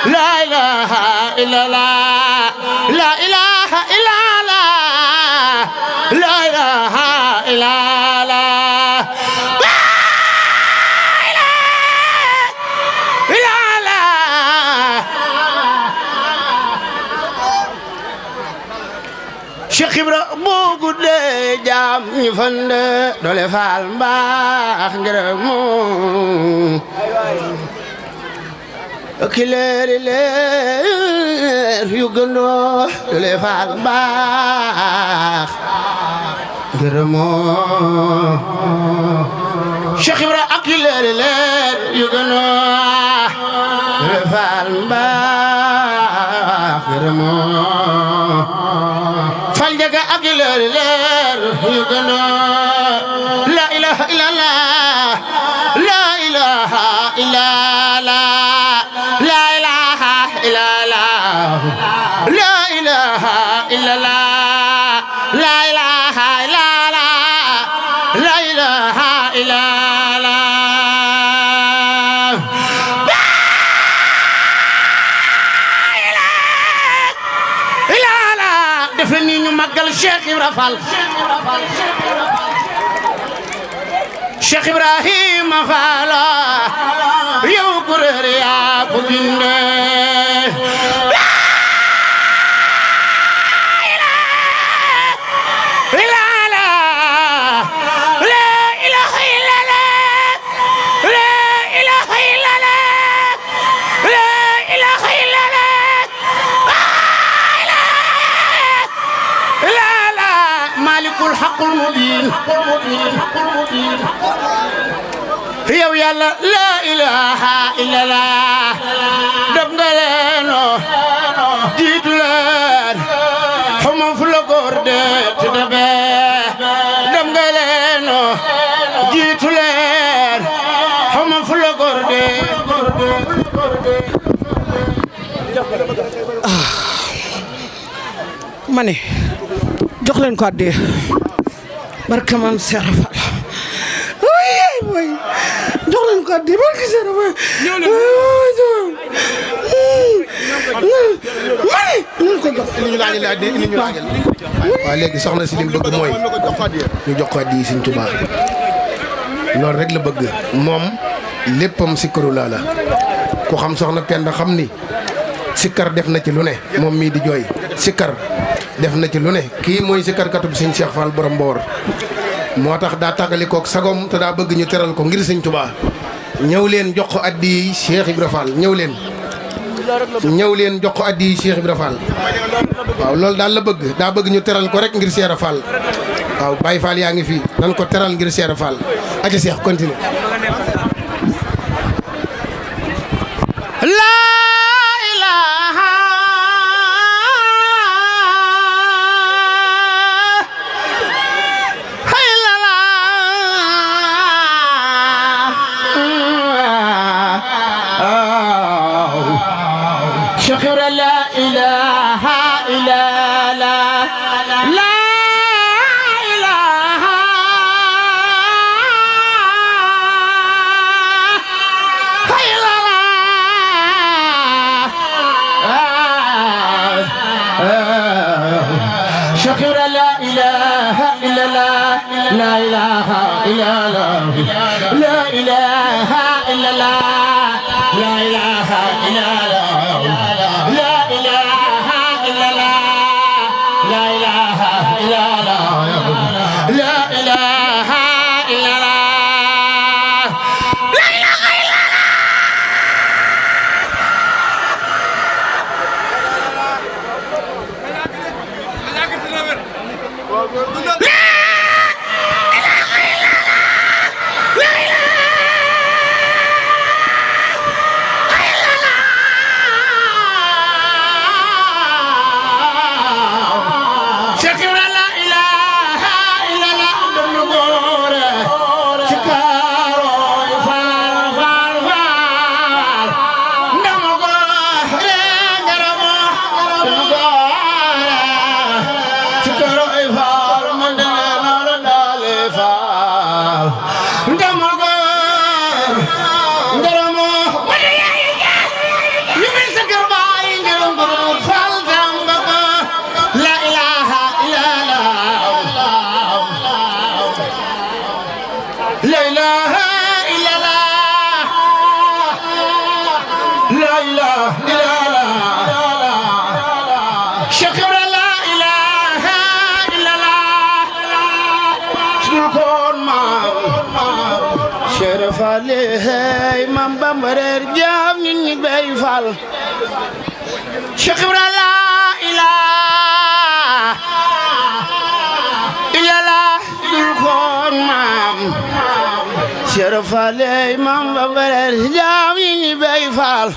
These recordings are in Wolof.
لا إله إلا الله لا إله إلا الله لا إله إلا الله لا إله إلا الله Cheikh Ibra boo guddee jaam ñu fande doole faal mbaax ngërëm ki leeri leer yu gëndoo doole faal mbaax ngërëm Cheikh Ibra ak ki leeri leer yu gëndoo doole faal mbaax ngërëm fal jaga ak leer leer yu gëndoo la ilaha illallah la ilaha illallah la ilaha illallah la ilaha illallah la ilaha illallah la ilaha illallah def ni ñu màggal Cheikh Ibra Fall Cheikh Ibrahima Fall yow ku réer yaa ko bindee الحق المبين yow yàlla la ilaha illallah def nga leeno jiitu leen xama fu la góor de te debe def nga leeno jiitu leen xama fu la góor de ma ne jox leen ko addiya barke Maam Seex Faal way jox leen ko addiya barke Seex Faal ñu ko jox ñu laajal addiya ñu laajal waaw léegi soxna si li mu bëgg mooy ñu jox ko addiya Sëñ Tuubaa loolu rek la bëgg moom léppam sikkaru laa la ku xam soxna Penda xam ni sikkar def na ci lu ne moom mii di jooy sikkar def na ci lu ne kii mooy sikkarkatub Sëñ Cheikh Fall borom Mbawar moo tax daa tàggalikook sagom te daa bëgg ñu teral ko ngir Sëñ Tuubaa ñëw leen jox ko addi Cheikh Ibra Fall ñëw leen jox ko addi Cheikh Ibra Fall waaw loolu daal la bëgg daa bëgg ñu teral ko rek ngir Cheikh Fall waaw Baye Fall yaa ngi fi nan ko teral ngir Cheikh Fall aja Cheikh continue لا إله إلا الله لا إله إلا الله لا إله إلا الله لا إله إلا الله لا إله إلا الله لا إله إلا الله لا إله إلا الله لا ilaha illallah Cheikh Ibra la ilaha illallah sudul kon maam Cheikh Fallé hey Mam Bamba reer jaam nit ñi bay fal Cheikh Ibra la ilaha illallah sudul kon maam Cheikh Fallé Mam Bamba reer jaam nit ñi bay fal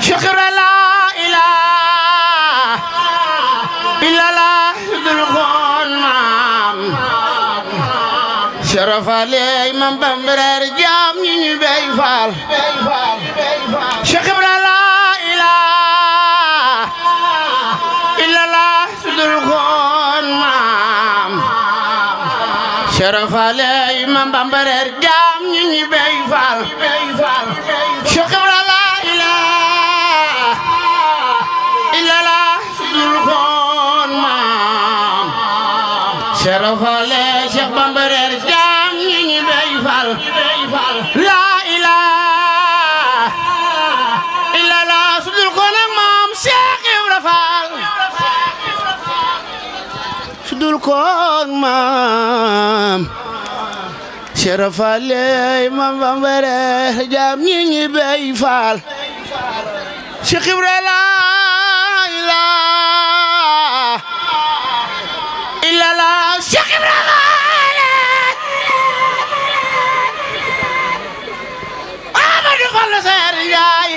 Cheikh Ibra la ilaha illallah sudul kon maam Cheikh Fallé Mam Bamba reer jaam ñi ñu bay faal Cheikh Ibra la ilaha illallah sudul kon maam Cheikh Fallé Mam Bamba reer jaam ñi ñu bay faal Cheikh Ibra la ilaha illallah sudul kon maam Cheikh Fallé Cheikh Bamba reer jaam ñi ñu bay faal la ilaha illallah sudul kon maam Cheikh Ibra Fall sudul kon maam Cheikh Fallé Mam Bamba reer jaam ñi ñu bay faal Cheikh Ibra la ilaha illallah Cheikh Ibra Amadou Fall Seer Njaay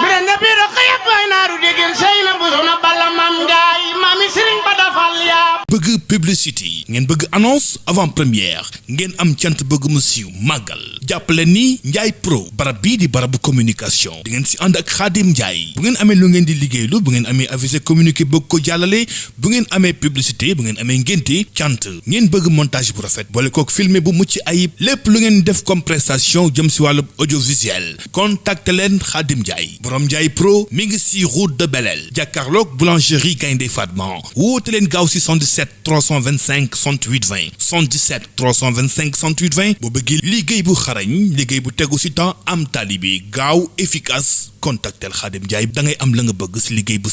bire na biro xeyat way naaru degen seyna bu sona balla mam Njaay mami Serigne Bada Fall ya bëgg publicité ngeen bëgg annonce avant première ngeen am cant bëgg mu siiw màggal jàppale ni Ndiaye Pro barab bii di barabu communication di ngeen si ànd ak Khadim Ndiaye bu ngeen amee lu ngeen di liggéeylu bu ngeen amee avisé communiqué bëgg ko jàllale bu ngeen amee publicité bu ngeen amee ngénte cant ngeen bëgg montage bu rafet boole kook filmé bu mucc ayib lépp lu ngeen def comme prestation jëm si wàllu audiovisuel contacte leen Khadim Ndiaye borom Ndiaye Pro mi ngi si route de Belel jàkkaarloog boulangerie Gaynde Fatma woote leen gaaw si 77 325 68 20 77 325 68 20 boo bëggee liggéey bu xarañ liggéey bu tegu si temps am talibi gaaw efficace contactel Khadim Ndiaye da ngay am la nga bëgg si liggéey bu